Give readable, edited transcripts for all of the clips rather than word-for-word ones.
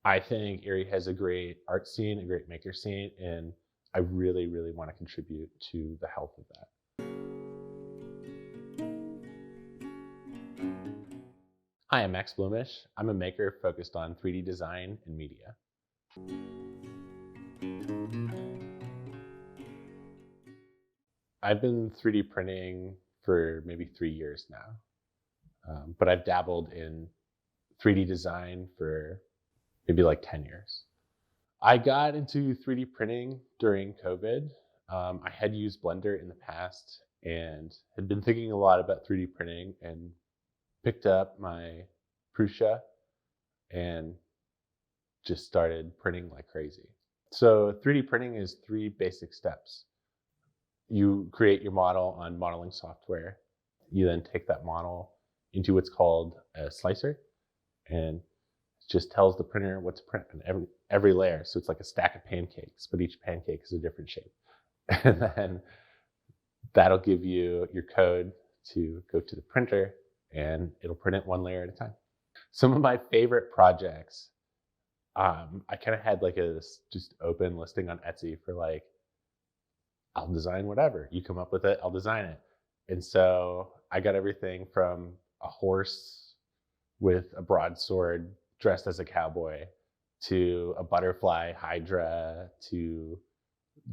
I think Erie has a great art scene, a great maker scene, and I really, really want to contribute to the health of that. Hi, I'm Max Blumish. I'm a maker focused on 3D design and media. I've been 3D printing for maybe 3 years now, but I've dabbled in 3D design for maybe like 10 years. I got into 3D printing during COVID. I had used Blender in the past and had been thinking a lot about 3D printing and picked up my Prusa and just started printing like crazy. So 3D printing is 3 basic steps. You create your model on modeling software. You then take that model into what's called a slicer, and it just tells the printer what to print on every layer. So it's like a stack of pancakes, but each pancake is a different shape. And then that'll give you your code to go to the printer, and it'll print it one layer at a time. Some of my favorite projects, I kind of had like a just open listing on Etsy for like, I'll design whatever. You come up with it, I'll design it. And so I got everything from a horse with a broadsword dressed as a cowboy to a butterfly hydra to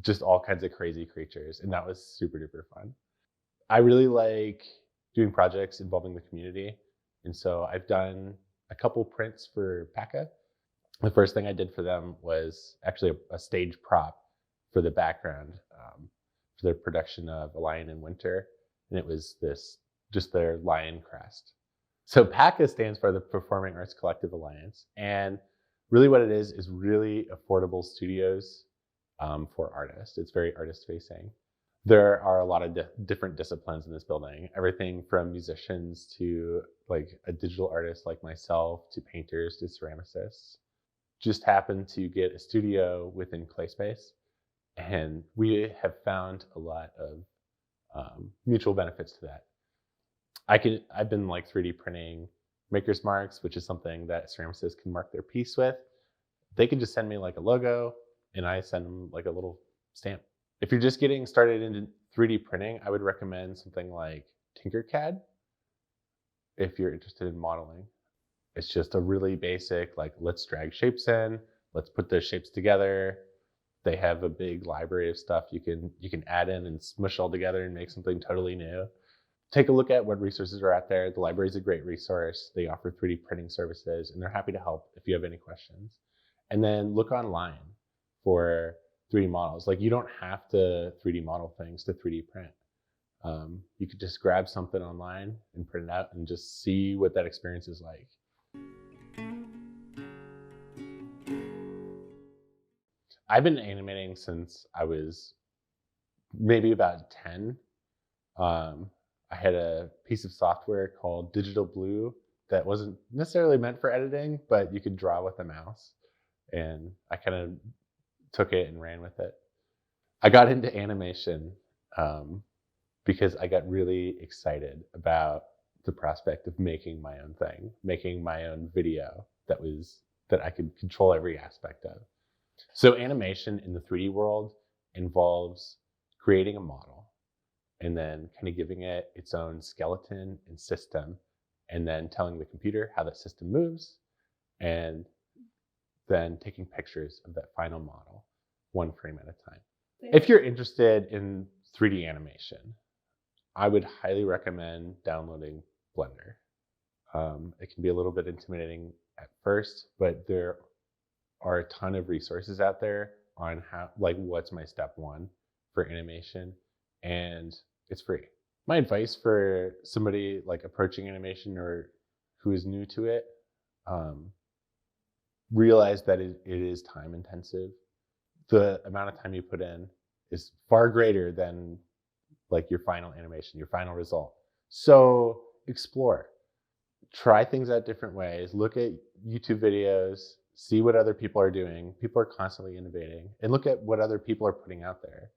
just all kinds of crazy creatures. And that was super duper fun. I really like doing projects involving the community. And so I've done a couple prints for PACA. The first thing I did for them was actually a stage prop for the background for their production of A Lion in Winter. And it was just their lion crest. So PACA stands for the Performing Arts Collective Alliance. And really what it is really affordable studios for artists. It's very artist facing. There are a lot of different disciplines in this building, everything from musicians to like a digital artist like myself to painters to ceramicists. Just happened to get a studio within ClaySpace, and we have found a lot of mutual benefits to that. I've been like 3D printing maker's marks, which is something that ceramicists can mark their piece with. They can just send me like a logo, and I send them like a little stamp. If you're just getting started into 3D printing, I would recommend something like Tinkercad if you're interested in modeling. It's just a really basic, like, let's drag shapes in, let's put those shapes together. They have a big library of stuff you can add in and smush all together and make something totally new. Take a look at what resources are out there. The library is a great resource. They offer 3D printing services, and they're happy to help if you have any questions. And then look online for 3D models. Like, you don't have to 3D model things to 3D print. You could just grab something online and print it out and just see what that experience is like. I've been animating since I was maybe about 10. I had a piece of software called Digital Blue that wasn't necessarily meant for editing, but you could draw with a mouse. And I kind of took it and ran with it. I got into animation because I got really excited about the prospect of making my own thing, making my own video that I could control every aspect of. So animation in the 3D world involves creating a model and then kind of giving it its own skeleton and system, and then telling the computer how the system moves, and then taking pictures of that final model, one frame at a time. If you're interested in 3D animation, I would highly recommend downloading Blender. It can be a little bit intimidating at first, but there are a ton of resources out there on how, like, what's my step one for animation, and it's free. My advice for somebody like approaching animation or who is new to it, realize that it is time intensive. The amount of time you put in is far greater than like your final animation, your final result. So explore, try things out different ways, look at YouTube videos, see what other people are doing. People are constantly innovating, and look at what other people are putting out there.